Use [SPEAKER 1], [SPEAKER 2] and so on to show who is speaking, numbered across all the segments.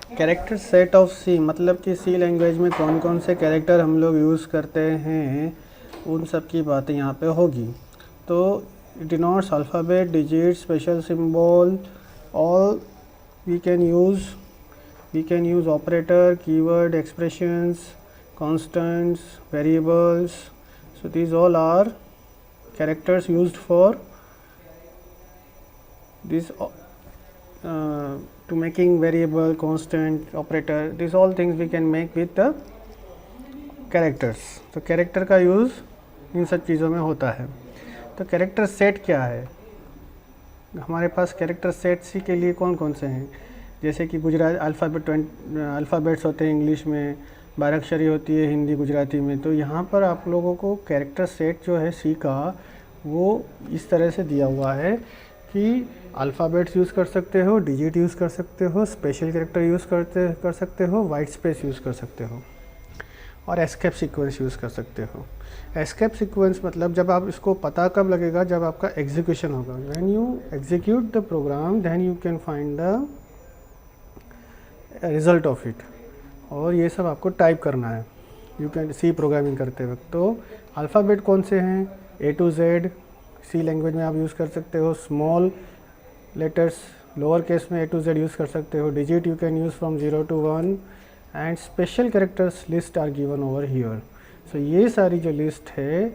[SPEAKER 1] Character set of सी मतलब कि सी language में कौन कौन से कैरेक्टर हम लोग यूज़ करते हैं, उन सब की बातें यहाँ पे होगी। तो denotes alphabet, digit, special symbol, all we can use operator, keyword, expressions, constants, variables. So these all are characters used for this to making variable, constant, operator. These all things we can make with the characters. तो character का use in सब चीज़ों में होता है। तो character set क्या है? हमारे पास कैरेक्टर सेट सी के लिए कौन कौन से हैं? जैसे कि गुजरात अल्फ़ाबेट्स होते हैं इंग्लिश में, 12 अक्षरी होती है हिंदी गुजराती में। तो यहाँ पर आप लोगों को कैरेक्टर सेट जो है सी का, वो इस तरह से दिया हुआ है कि अल्फ़ाबेट्स यूज़ कर सकते हो, डिजिट यूज़ कर सकते हो, स्पेशल कैरेक्टर यूज़ कर सकते हो, वाइट स्पेस यूज़ कर सकते हो, और एस्केप सीक्वेंस यूज़ कर सकते हो। एस्केप सीक्वेंस मतलब जब आप इसको पता कब लगेगा, जब आपका एग्जीक्यूशन होगा। When you execute the program then you can find the result of it. और ये सब आपको टाइप करना है, यू कैन सी प्रोग्रामिंग करते वक्त। तो अल्फ़ाबेट कौन से हैं? ए टू जेड सी लैंग्वेज में आप यूज़ कर सकते हो। स्मॉल लेटर्स लोअर केस में ए टू जेड यूज़ कर सकते हो। Digit you can use from 0 to 1 and special characters list are given over here. So ये सारी जो लिस्ट है,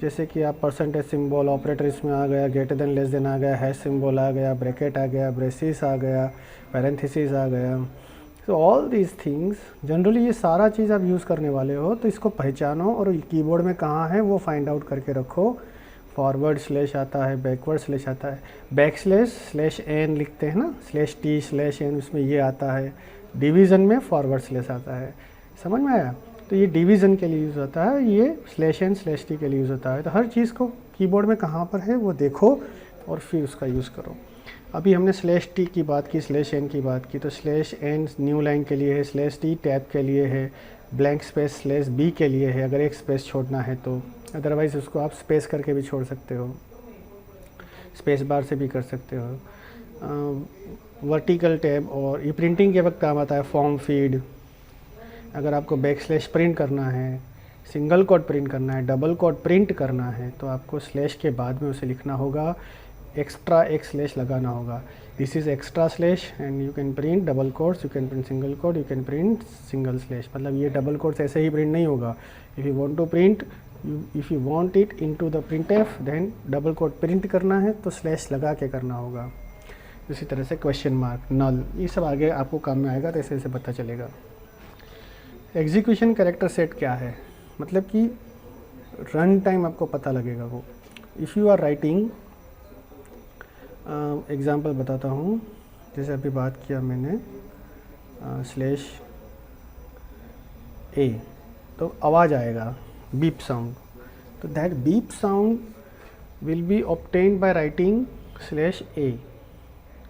[SPEAKER 1] जैसे कि आप परसेंटेज सिंबल, ऑपरेटर इसमें आ गया, ग्रेटर देन लेस देन आ गया, हैश सिंबल आ गया, ब्रैकेट आ गया, ब्रेसिस आ गया, पैरेंथेसिस आ गया। So all these things generally ये सारा चीज़ आप यूज़ करने वाले हो, तो इसको पहचानो और कीबोर्ड में कहाँ है वो फाइंड आउट करके रखो। फॉरवर्ड स्लैश आता है, बैकवर्ड स्लैश आता है, बैक स्लैश एन लिखते हैं ना, स्लैश टी स्लैश एन, उसमें ये आता है। डिवीज़न में फॉरवर्ड स्लैश आता है, समझ में आया? तो ये डिवीज़न के लिए यूज़ होता है, ये स्लैश एन स्लैश टी के लिए यूज़ होता है। तो हर चीज़ को कीबोर्ड में कहाँ पर है वो देखो और फिर उसका यूज़ करो। अभी हमने स्लैश टी की बात की, स्लैश एन की बात की, तो स्लैश एन न्यू लाइन के लिए है, स्लैश टी टैब के लिए है, ब्लैंक स्पेस स्लैश बी के लिए है अगर एक स्पेस छोड़ना है तो। अदरवाइज़ उसको आप स्पेस करके भी छोड़ सकते हो, स्पेस बार से भी कर सकते हो। वर्टिकल टैब और ये प्रिंटिंग के वक्त काम आता है। फॉर्म फीड, अगर आपको बैक स्लैश प्रिंट करना है, सिंगल कोट प्रिंट करना है, डबल कोट प्रिंट करना है, तो आपको स्लैश के बाद में उसे लिखना होगा, एक्स्ट्रा एक स्लैश लगाना होगा। This is extra slash and you can print double quotes, you can print single quote, you can print single slash. मतलब ये डबल कोट्स ऐसे ही प्रिंट नहीं होगा। If you want to print, if you want it into the printf, then double quote print करना है तो slash लगा के करना होगा। इसी तरह से क्वेश्चन मार्क, नल, ये सब आगे आपको काम में आएगा तो ऐसे ऐसे पता चलेगा। एग्जीक्यूशन कैरेक्टर सेट क्या है? मतलब कि रन टाइम आपको पता लगेगा वो। If you are writing, example बताता हूँ, जैसे अभी बात किया मैंने स्लैश ए, तो आवाज़ आएगा, बीप साउंड। तो that beep sound will be obtained by writing slash A.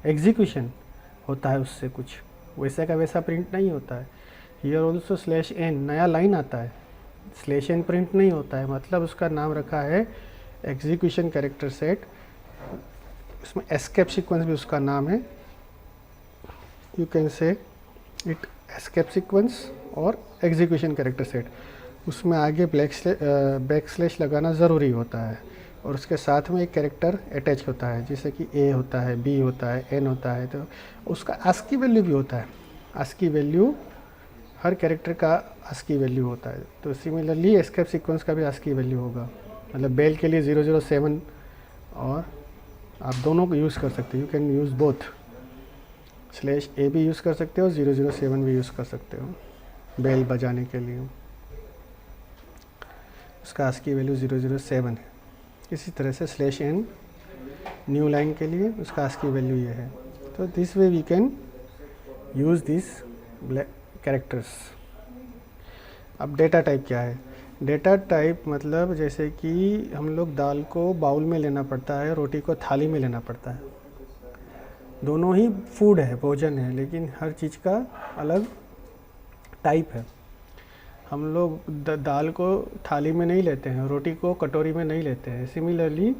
[SPEAKER 1] Execution होता है उससे, कुछ वैसा का वैसा प्रिंट नहीं होता है। हियर ऑल्सो स्लैश एन, नया लाइन आता है, स्लैश एन प्रिंट नहीं होता है, मतलब उसका नाम रखा है एग्जीक्यूशन कैरेक्टर सेट। इसमें एस्केप सीक्वेंस भी उसका नाम है, you can say it escape sequence और एग्जीक्यूशन कैरेक्टर सेट। उसमें आगे बैक स्लैश लगाना ज़रूरी होता है और उसके साथ में एक कैरेक्टर अटैच होता है, जैसे कि ए होता है, बी होता है, एन होता है, तो उसका आस्की वैल्यू भी होता है। आस्की वैल्यू, हर कैरेक्टर का आस्की वैल्यू होता है। तो सिमिलरली एस्केप सीक्वेंस का भी आस्की वैल्यू होगा। मतलब बेल के लिए 007, और आप दोनों को यूज़ कर सकते हो, you can use both, slash A भी यूज़ कर सकते हो, 007 भी यूज़ कर सकते हो बेल बजाने के लिए। उसका आस्की वैल्यू 007 है। इसी तरह से स्लैश एन न्यू लाइन के लिए उसका आस्की वैल्यू ये है। तो this way we can use this characters. अब डेटा टाइप क्या है? डेटा टाइप मतलब जैसे कि हम लोग दाल को बाउल में लेना पड़ता है, रोटी को थाली में लेना पड़ता है। दोनों ही फूड है, भोजन है, लेकिन हर चीज़ का अलग टाइप है। हम लोग दाल को थाली में नहीं लेते हैं, रोटी को कटोरी में नहीं लेते हैं। सिमिलरली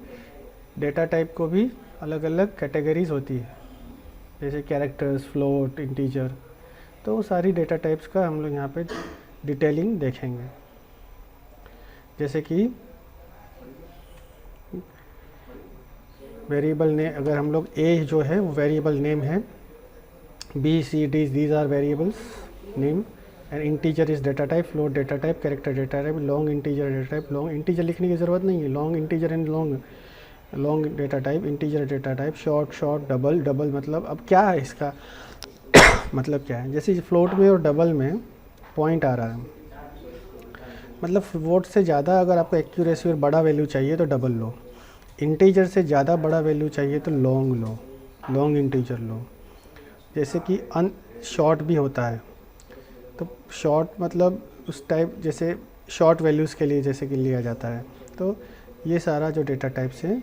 [SPEAKER 1] डेटा टाइप को भी अलग अलग कैटेगरीज होती है, जैसे कैरेक्टर्स, फ्लोट, इंटीजर। तो सारी डेटा टाइप्स का हम लोग यहाँ पे डिटेलिंग देखेंगे। जैसे कि वेरिएबल ने अगर हम लोग ए जो है वो वेरिएबल नेम है, B C D these are variables name, and integer is data type, float data type, character data type, long integer data type. Long integer लिखने की ज़रूरत नहीं है, long integer and long data type, integer data type, short double मतलब अब क्या है इसका मतलब क्या है। जैसे फ्लोट में और डबल में पॉइंट आ रहा है, मतलब फ्लोट से ज़्यादा अगर आपको एक्यूरेसी और बड़ा वैल्यू चाहिए तो डबल लो, इंटीजर से ज़्यादा बड़ा वैल्यू चाहिए तो लॉन्ग लो, लॉन्ग इंटीजर लो। जैसे कि शॉर्ट भी होता है, तो शॉर्ट मतलब उस टाइप जैसे शॉर्ट वैल्यूज़ के लिए जैसे कि लिया जाता है। तो ये सारा जो डेटा टाइप्स है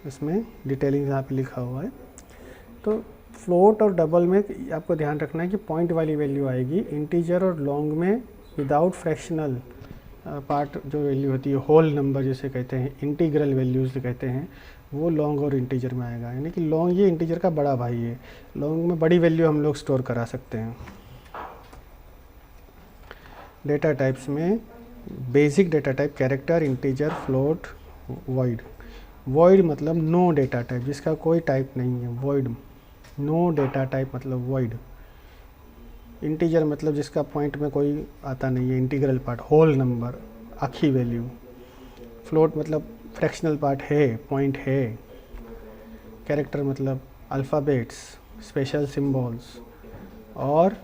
[SPEAKER 1] इसमें डिटेलिंग यहाँ पे लिखा हुआ है। तो फ्लोट और डबल में आपको ध्यान रखना है कि पॉइंट वाली वैल्यू आएगी, इंटीजर और लॉन्ग में विदाउट फ्रैक्शनल पार्ट जो वैल्यू होती है, होल नंबर जिसे कहते हैं, इंटीग्रल वैल्यूज़ कहते हैं, वो लॉन्ग और इंटीजर में आएगा। यानी कि लॉन्ग ये इंटीजर का बड़ा भाई है, लॉन्ग में बड़ी वैल्यू हम लोग स्टोर करा सकते हैं। डेटा टाइप्स में basic data type character, integer, float, void. Void मतलब नो डेटा टाइप, जिसका कोई टाइप नहीं है, वॉइड। नो डेटा टाइप मतलब वॉइड। इंटीजर मतलब जिसका पॉइंट में कोई आता नहीं है, इंटीग्रल पार्ट, होल नंबर, आखी वैल्यू। फ्लोट मतलब फ्रैक्शनल पार्ट है, पॉइंट है। कैरेक्टर मतलब अल्फ़ाबेट्स, स्पेशल सिंबल्स। और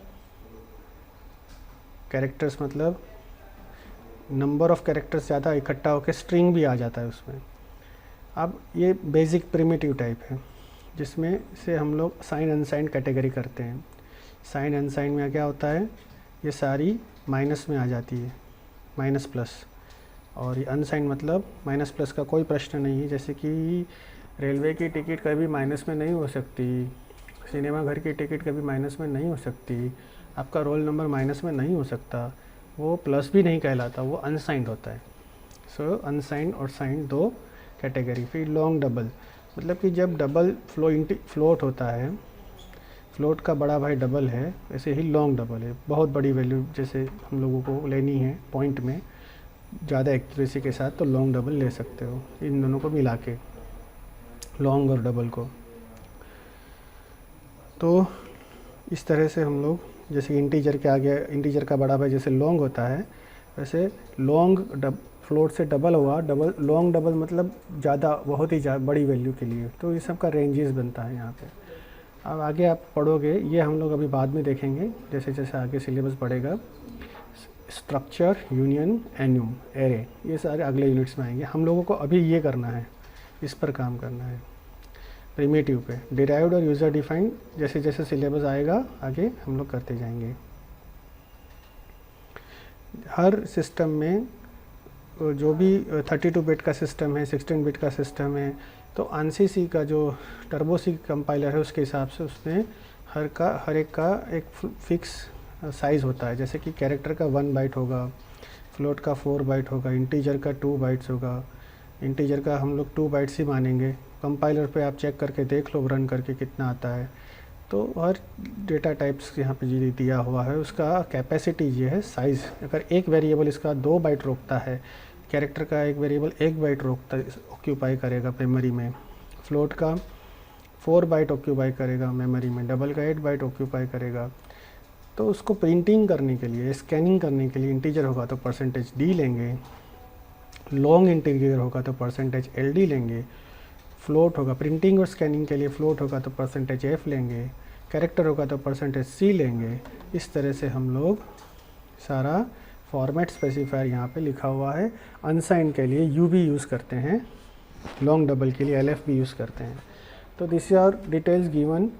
[SPEAKER 1] कैरेक्टर्स मतलब नंबर ऑफ़ कैरेक्टर्स ज़्यादा इकट्ठा होकर स्ट्रिंग भी आ जाता है उसमें। अब ये बेसिक प्रिमिटिव टाइप है, जिसमें से हम लोग साइन अनसाइन कैटेगरी करते हैं। साइन अनसाइन में क्या होता है, ये सारी माइनस में आ जाती है, माइनस प्लस। और ये अनसाइन मतलब माइनस प्लस का कोई प्रश्न नहीं है। जैसे कि रेलवे की टिकट कभी माइनस में नहीं हो सकती, सिनेमा घर की टिकट कभी माइनस में नहीं हो सकती, आपका रोल नंबर माइनस में नहीं हो सकता, वो प्लस भी नहीं कहलाता, वो अनसाइंड होता है। सो अनसाइंड और साइंड दो कैटेगरी। फिर लॉन्ग डबल मतलब कि जब डबल फ्लोट होता है, फ्लोट का बड़ा भाई डबल है, ऐसे ही लॉन्ग डबल है, बहुत बड़ी वैल्यू जैसे हम लोगों को लेनी है पॉइंट में ज़्यादा एक्यूरेसी के साथ, तो लॉन्ग डबल ले सकते हो, इन दोनों को मिला के, लॉन्ग और डबल को। तो इस तरह से हम लोग जैसे इंटीजर के आगे, इंटीजर का बड़ा भाई जैसे लॉन्ग होता है, वैसे लॉन्ग फ्लोट से डबल हुआ, डबल लॉन्ग डबल मतलब ज़्यादा, बहुत ही बड़ी वैल्यू के लिए। तो ये सब का रेंजेस बनता है यहाँ पे। अब आगे आप पढ़ोगे, ये हम लोग अभी बाद में देखेंगे जैसे जैसे आगे सिलेबस बढ़ेगा। स्ट्रक्चर, यूनियन, एन्यूम, एरे, ये सारे अगले यूनिट्स में आएंगे। हम लोगों को अभी ये करना है, इस पर काम करना है, प्रिमिटिव पे। डिराइव्ड और यूज़र डिफाइंड जैसे जैसे सिलेबस आएगा आगे हम लोग करते जाएंगे। हर सिस्टम में जो भी 32 बिट का सिस्टम है, 16 बिट का सिस्टम है, तो ANSYS का जो टर्बो सी कंपाइलर है उसके हिसाब से उसमें हर एक का एक फिक्स साइज़ होता है। जैसे कि कैरेक्टर का 1 बाइट होगा, फ्लोट का 4 बाइट होगा, इंटीजर का 2 बाइट्स होगा। इंटीजर का हम लोग 2 बाइट्स ही मानेंगे। कंपाइलर पे आप चेक करके देख लो रन करके कितना आता है। तो हर डेटा टाइप्स यहाँ पे जो दिया हुआ है उसका कैपेसिटी ये है, साइज़। अगर एक वेरिएबल इसका 2 बाइट रोकता है, कैरेक्टर का एक वेरिएबल 1 बाइट रोकता ऑक्यूपाई करेगा मेमोरी में, फ्लोट का 4 बाइट ऑक्यूपाई करेगा मेमोरी में, डबल का 8 बाइट ऑक्यूपाई करेगा। तो उसको प्रिंटिंग करने के लिए, स्कैनिंग करने के लिए इंटीजर होगा तो %d लेंगे, लॉन्ग इंटीजर होगा तो %ld लेंगे, फ्लोट होगा प्रिंटिंग और स्कैनिंग के लिए, फ्लोट होगा तो %f लेंगे, कैरेक्टर होगा तो %c लेंगे। इस तरह से हम लोग सारा फॉर्मेट स्पेसिफायर यहाँ पे लिखा हुआ है। अनसाइंड के लिए u भी यूज़ करते हैं, लॉन्ग डबल के लिए LF भी यूज़ करते हैं। तो this are details given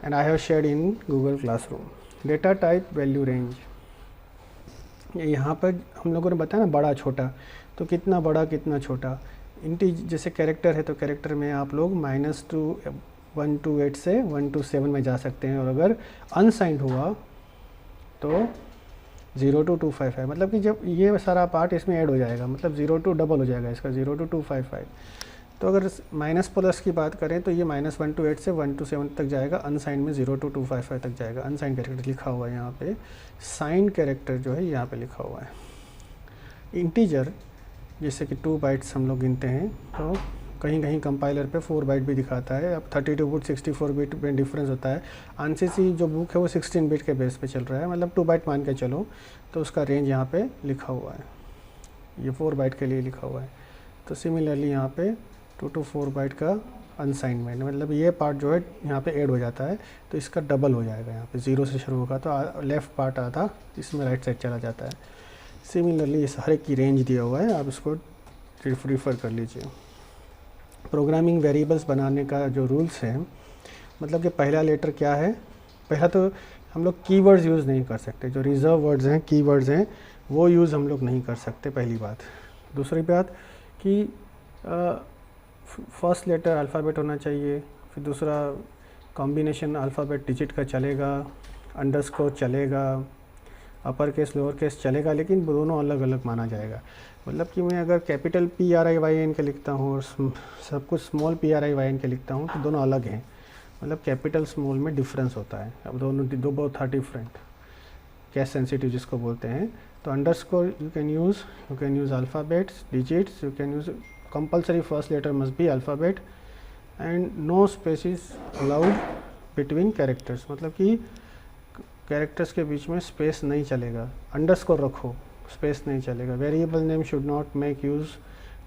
[SPEAKER 1] and I have shared in Google classroom. Data type, value range, यहाँ पर हम लोगों ने बताया ना बड़ा छोटा, तो कितना बड़ा कितना छोटा। जैसे कैरेक्टर है तो कैरेक्टर में आप लोग -128 से 127 में जा सकते हैं, और अगर अनसाइंड हुआ तो 0 to 255, मतलब कि जब ये सारा पार्ट इसमें ऐड हो जाएगा, मतलब 0 to डबल हो जाएगा इसका, 0 to 255। तो अगर माइनस प्लस की बात करें तो ये -1 to 8 से 1 to 7 तक जाएगा, अनसाइन में 0 to 255 तक जाएगा। अनसाइन कैरेक्टर लिखा हुआ है यहाँ पे, साइन कैरेक्टर जो है यहाँ पे लिखा हुआ है। इंटीजर जैसे कि 2 बाइट्स हम लोग गिनते हैं तो कहीं कहीं कंपाइलर पे 4 बाइट भी दिखाता है। अब 32 बिट 64 बिट में डिफरेंस होता है। ANSYS जो बुक है वो 16 बिट के बेस पे चल रहा है, मतलब 2 बाइट मान के चलो, तो उसका रेंज यहाँ पे लिखा हुआ है, ये 4 बाइट के लिए लिखा हुआ है। तो सिमिलरली यहाँ पे 2 to 4 बाइट का अनसाइनमेंट, मतलब ये पार्ट जो है यहाँ पे ऐड हो जाता है, तो इसका डबल हो जाएगा। यहाँ पे 0 से शुरू होगा तो लेफ़्ट पार्ट आधा इसमें राइट साइड चला जाता है। सिमिलरली इस हर एक की रेंज दिया हुआ है, आप इसको रिफ़र कर लीजिए। प्रोग्रामिंग वेरिएबल्स बनाने का जो रूल्स है, मतलब कि पहला लेटर क्या है, पहला तो हम लोग कीवर्ड्स यूज़ नहीं कर सकते, जो रिजर्व वर्ड्स हैं, कीवर्ड्स हैं, वो यूज़ हम लोग नहीं कर सकते, पहली बात। दूसरी बात कि फर्स्ट लेटर अल्फ़ाबेट होना चाहिए, फिर दूसरा कॉम्बिनेशन अल्फ़ाबेट डिजिट का चलेगा, अंडरस्कोर चलेगा, अपर केस लोअर केस चलेगा, लेकिन दोनों अलग अलग माना जाएगा। मतलब कि मैं अगर कैपिटल PRIYN के लिखता हूँ और सब कुछ स्मॉल PRIYN के लिखता हूँ तो दोनों अलग हैं, मतलब कैपिटल स्मॉल में डिफरेंस होता है। अब दोनों दो बहुत डिफरेंट, केस सेंसिटिव जिसको बोलते हैं। तो underscore you can use alphabets, digits, you can use compulsory first letter must be alphabet and no spaces allowed between characters, मतलब कि कैरेक्टर्स के बीच में स्पेस नहीं चलेगा। अंडरस्कोर रखो, स्पेस नहीं चलेगा। Variable name should not make use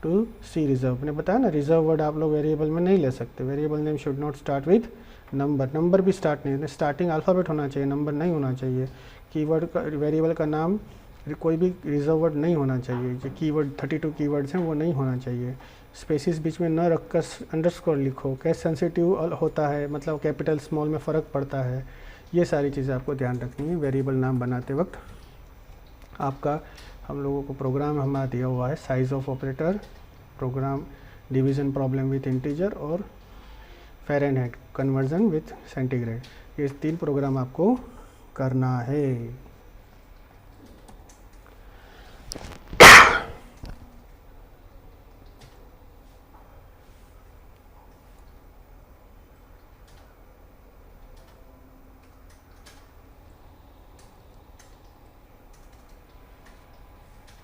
[SPEAKER 1] to C reserve, मैंने बताया ना, रिजर्व वर्ड आप लोग वेरिएबल में नहीं ले सकते। Variable name should not start with number, number भी स्टार्ट नहीं, स्टार्टिंग अल्फ़ाबेट होना चाहिए, नंबर नहीं होना चाहिए। कीवर्ड का, वेरिएबल का नाम कोई भी रिजर्व वर्ड नहीं होना चाहिए। जो कीवर्ड 32 कीवर्ड्स हैं वो नहीं होना चाहिए। स्पेसिस बीच में न रखकर अंडरस्कोर लिखो। केस सेंसिटिव होता है, मतलब कैपिटल स्मॉल में फ़र्क पड़ता है। ये सारी चीज़ें आपको ध्यान रखनी है वेरिएबल नाम बनाते वक्त। आपका हम लोगों को प्रोग्राम हमारा दिया हुआ है, size of operator, program division problem with integer और फ़ारेनहाइट कन्वर्जन विथ सेंटीग्रेड। ये 3 प्रोग्राम आपको करना है।